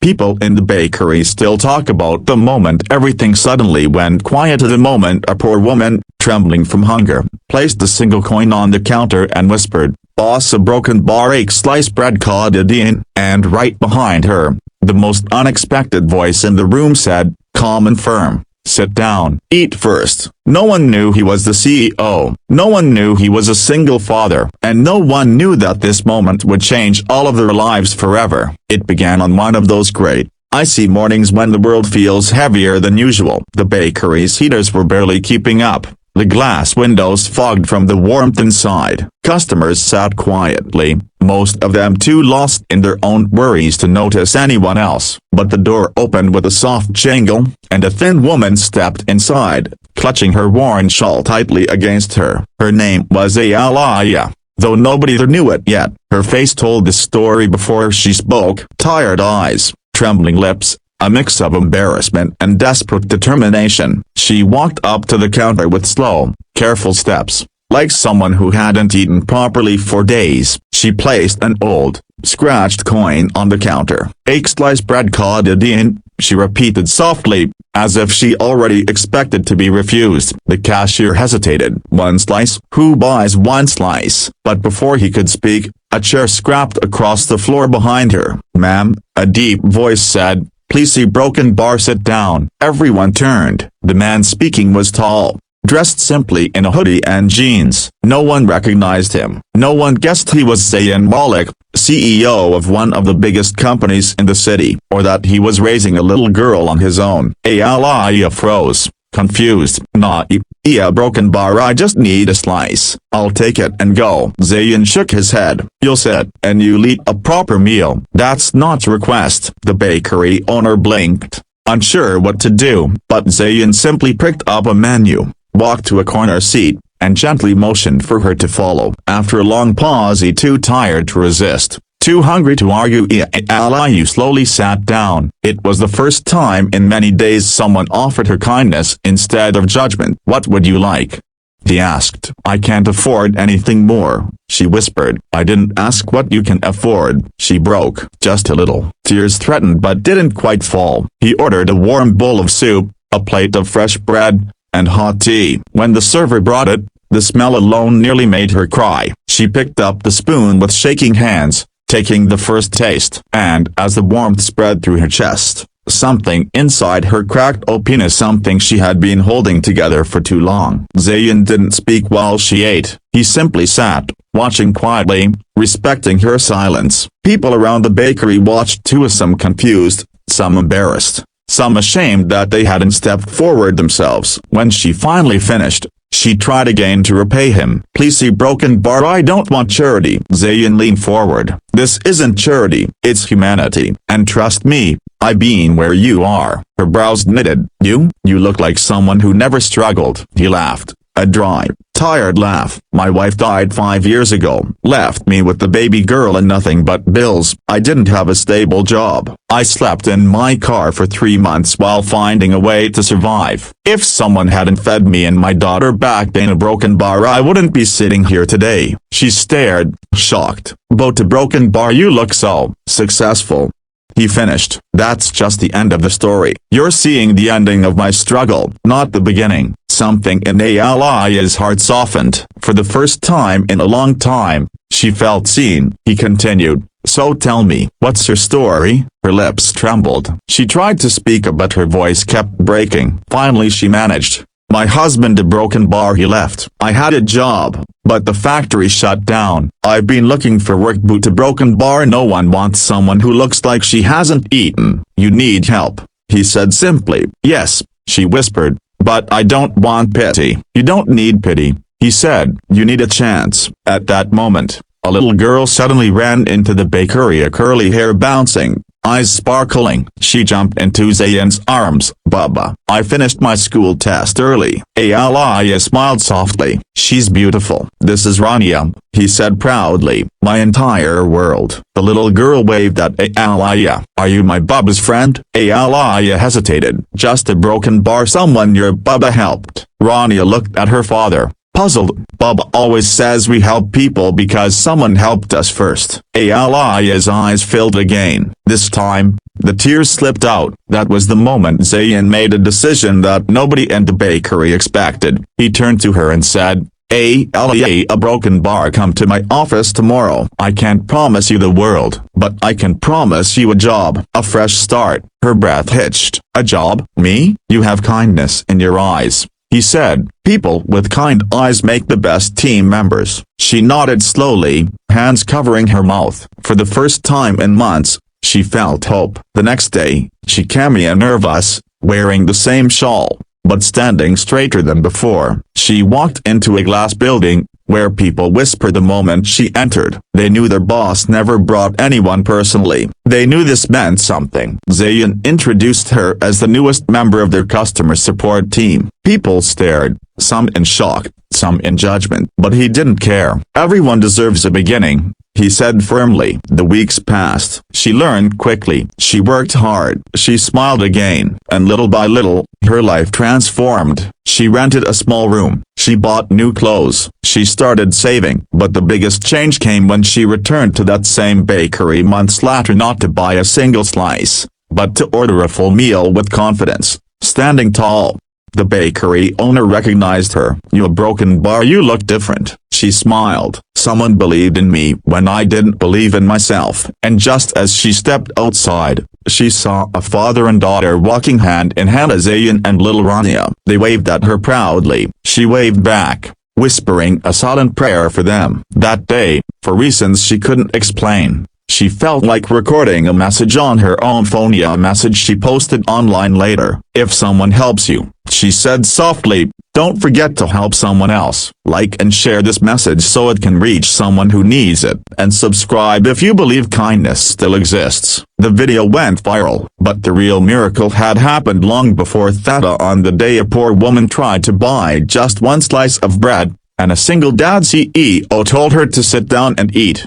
People in the bakery still talk about the moment everything suddenly went quiet. The moment a poor woman, trembling from hunger, placed a single coin on the counter and whispered, "Boss, a broken bar, 8 sliced bread called it in," and right behind her, the most unexpected voice in the room said, calm and firm, "Sit down, eat first." No one knew he was the CEO, no one knew he was a single father, and no one knew that this moment would change all of their lives forever. It began on one of those great, icy mornings when the world feels heavier than usual. The bakery's heaters were barely keeping up, the glass windows fogged from the warmth inside. Customers sat quietly, most of them too lost in their own worries to notice anyone else. But the door opened with a soft jangle, and a thin woman stepped inside, clutching her worn shawl tightly against her. Her name was Alaya. Though nobody there knew it yet, her face told the story before she spoke. Tired eyes, trembling lips, a mix of embarrassment and desperate determination. She walked up to the counter with slow, careful steps, like someone who hadn't eaten properly for days. She placed an old, scratched coin on the counter. 8 sliced bread called it in, she repeated softly, as if she already expected to be refused. The cashier hesitated. 1 slice? Who buys 1 slice? But before he could speak, a chair scrapped across the floor behind her. "Ma'am," a deep voice said, "please see broken bar, sit down." Everyone turned. The man speaking was tall, dressed simply in a hoodie and jeans. No one recognized him. No one guessed he was Zayn Malik, CEO of one of the biggest companies in the city, or that he was raising a little girl on his own. Alaya froze, confused. "Nah, yeah, broken bar, I just need a slice. I'll take it and go." Zayn shook his head. "You'll sit, and you'll eat a proper meal. That's not a request." The bakery owner blinked, unsure what to do, but Zayn simply picked up a menu, walked to a corner seat, and gently motioned for her to follow. After a long pause, he too tired to resist, too hungry to argue, Alaya slowly sat down. It was the first time in many days someone offered her kindness instead of judgment. "What would you like?" he asked. "I can't afford anything more," she whispered. "I didn't ask what you can afford." She broke. "Just a little." Tears threatened but didn't quite fall. He ordered a warm bowl of soup, a plate of fresh bread, and hot tea. When the server brought it, the smell alone nearly made her cry. She picked up the spoon with shaking hands, taking the first taste, and as the warmth spread through her chest, something inside her cracked open, something she had been holding together for too long. Zayn didn't speak while she ate. He simply sat, watching quietly, respecting her silence. People around the bakery watched too, some confused, some embarrassed, some ashamed that they hadn't stepped forward themselves. When she finally finished, she tried again to repay him. "Please see broken bar, I don't want charity." Zayn leaned forward. "This isn't charity, it's humanity, and trust me, I've been where you are." Her brows knitted. You look like someone who never struggled." He laughed, a dry, tired laugh. "My wife died 5 years ago, left me with the baby girl and nothing but bills. I didn't have a stable job. I slept in my car for 3 months while finding a way to survive. If someone hadn't fed me and my daughter back in a broken bar, I wouldn't be sitting here today." She stared, shocked. "But to broken bar, you look so successful." He finished. "That's just the end of the story. You're seeing the ending of my struggle, not the beginning." Something in Alaya's heart softened. For the first time in a long time, she felt seen. He continued, "So tell me, what's your story?" Her lips trembled. She tried to speak but her voice kept breaking. Finally she managed. "My husband, a broken bar, he left. I had a job, but the factory shut down. I've been looking for work, but a broken bar, no one wants someone who looks like she hasn't eaten." "You need help," he said simply. "Yes," she whispered, "but I don't want pity." "You don't need pity," he said. "You need a chance." At that moment, a little girl suddenly ran into the bakery, a curly hair bouncing, eyes sparkling. She jumped into Zayn's arms. "Baba, I finished my school test early." Alaya smiled softly. "She's beautiful." "This is Rania," he said proudly. "My entire world." The little girl waved at Alaya. "Are you my Baba's friend?" Alaya hesitated. "Just a broken bar, someone your Baba helped." Rania looked at her father, puzzled. "Baba always says we help people because someone helped us first." Alaya's eyes filled again. This time, The tears slipped out. That was the moment Zayn made a decision that nobody in the bakery expected. He turned to her and said, a broken bar, come to my office tomorrow. I can't promise you the world, but I can promise you a job, a fresh start. Her breath hitched. A job? Me? You have kindness in your eyes, he said. People with kind eyes make the best team members. She nodded slowly, hands covering her mouth. For the first time in months, she felt hope. The next day, she came in nervous, wearing the same shawl, but standing straighter than before. She walked into a glass building, where people whispered the moment she entered. They knew their boss never brought anyone personally. They knew this meant something. Zayn introduced her as the newest member of their customer support team. People stared, some in shock, some in judgment, but he didn't care. Everyone deserves a beginning, he said firmly. The weeks passed. She learned quickly. She worked hard. She smiled again, and little by little, her life transformed. She rented a small room. She bought new clothes. She started saving. But the biggest change came when she returned to that same bakery months later, not to buy a single slice, but to order a full meal with confidence. Standing tall, the bakery owner recognized her. You a broken bar, you look different. She smiled. Someone believed in me when I didn't believe in myself. And just as she stepped outside, she saw a father and daughter walking hand in hand, Zayn and little Rania. They waved at her proudly. She waved back, whispering a silent prayer for them. That day, for reasons she couldn't explain, she felt like recording a message on her own phone. A message she posted online later. If someone helps you, she said softly, don't forget to help someone else. Like and share this message so it can reach someone who needs it. And subscribe if you believe kindness still exists. The video went viral, but the real miracle had happened long before that. On the day a poor woman tried to buy just one slice of bread, and a single dad CEO told her to sit down and eat.